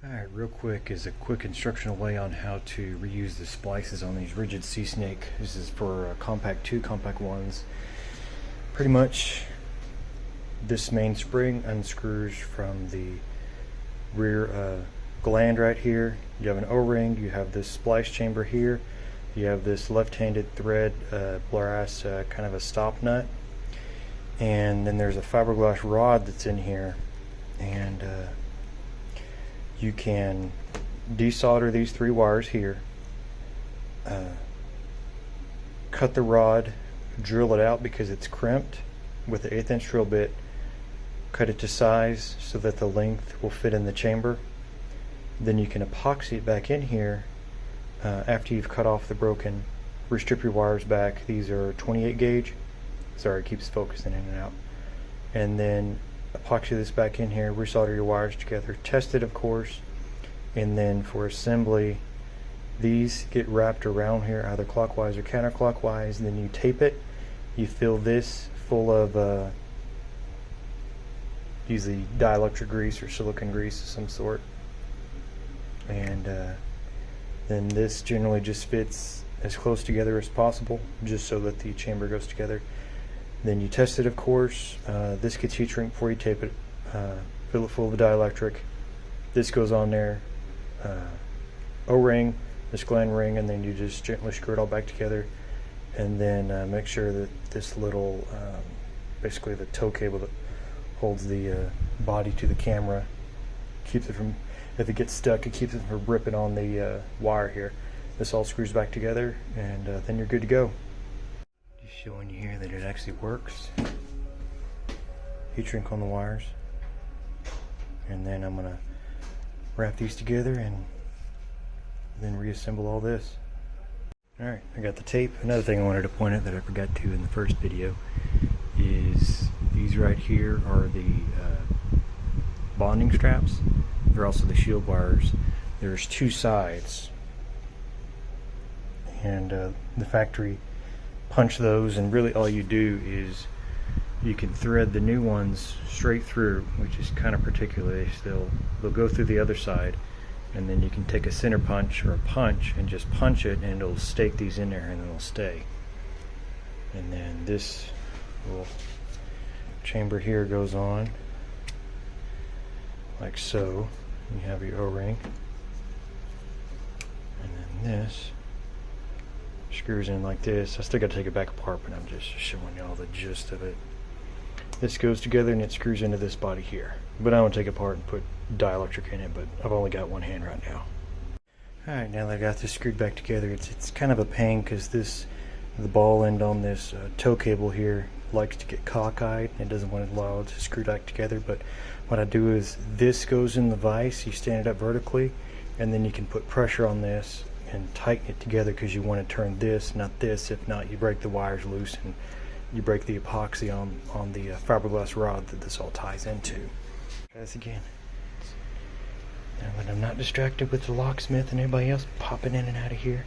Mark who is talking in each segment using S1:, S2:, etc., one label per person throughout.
S1: Alright, real quick is a quick instructional way on how to reuse the splices on these Ridgid Seesnake. This is for compact 2, compact 1s. Pretty much this main spring unscrews from the rear gland right here. You have an O-ring, you have this splice chamber here, you have this left-handed thread brass kind of a stop nut, and then there's a fiberglass rod that's in here, and you can desolder these 3 wires here, cut the rod, drill it out because it's crimped with the 1/8 inch drill bit, cut it to size so that the length will fit in the chamber. Then you can epoxy it back in here after you've cut off the broken. Restrip your wires back. These are 28 gauge. Sorry, it keeps focusing in and out. And then epoxy this back in here, resolder your wires together, test it of course, and then for assembly these get wrapped around here either clockwise or counterclockwise, and then you tape it. You fill this full of usually dielectric grease or silicone grease of some sort, and then this generally just fits as close together as possible just so that the chamber goes together. Then you test it of course. This gets heat shrink before you tape it. Fill it full of dielectric. This goes on there. O-ring, this gland ring, and then you just gently screw it all back together. And then make sure that this little, basically the tow cable that holds the body to the camera, keeps it from, if it gets stuck, it keeps it from ripping on the wire here. This all screws back together, and then you're good to go. Showing you here that it actually works. Heat shrink on the wires, and then I'm gonna wrap these together and then reassemble all this. Alright, I got the tape. Another thing I wanted to point out that I forgot to in the first video is these right here are the bonding straps. They're also the shield wires. There's 2 sides, and the factory punch those, and really all you do is you can thread the new ones straight through, which is kind of particular. They'll go through the other side, and then you can take a center punch or a punch and just punch it, and it'll stake these in there and it'll stay. And then this little chamber here goes on like so. You have your O-ring, and then this screws in like this. I still got to take it back apart, but I'm just showing you all the gist of it. This goes together and it screws into this body here, but I want to take it apart and put dielectric in it, but I've only got one hand right now. Alright, now that I got this screwed back together, it's kind of a pain because the ball end on this tow cable here likes to get cockeyed and it doesn't want to allow it to screw back together. But what I do is this goes in the vise, you stand it up vertically, and then you can put pressure on this and tighten it together because you want to turn this, not this. If not, you break the wires loose and you break the epoxy on the fiberglass rod that this all ties into. Try this again. Now that I'm not distracted with the locksmith and everybody else popping in and out of here.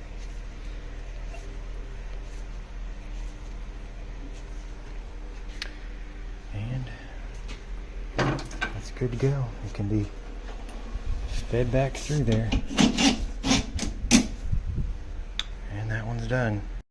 S1: And that's good to go. It can be fed back through there. That one's done.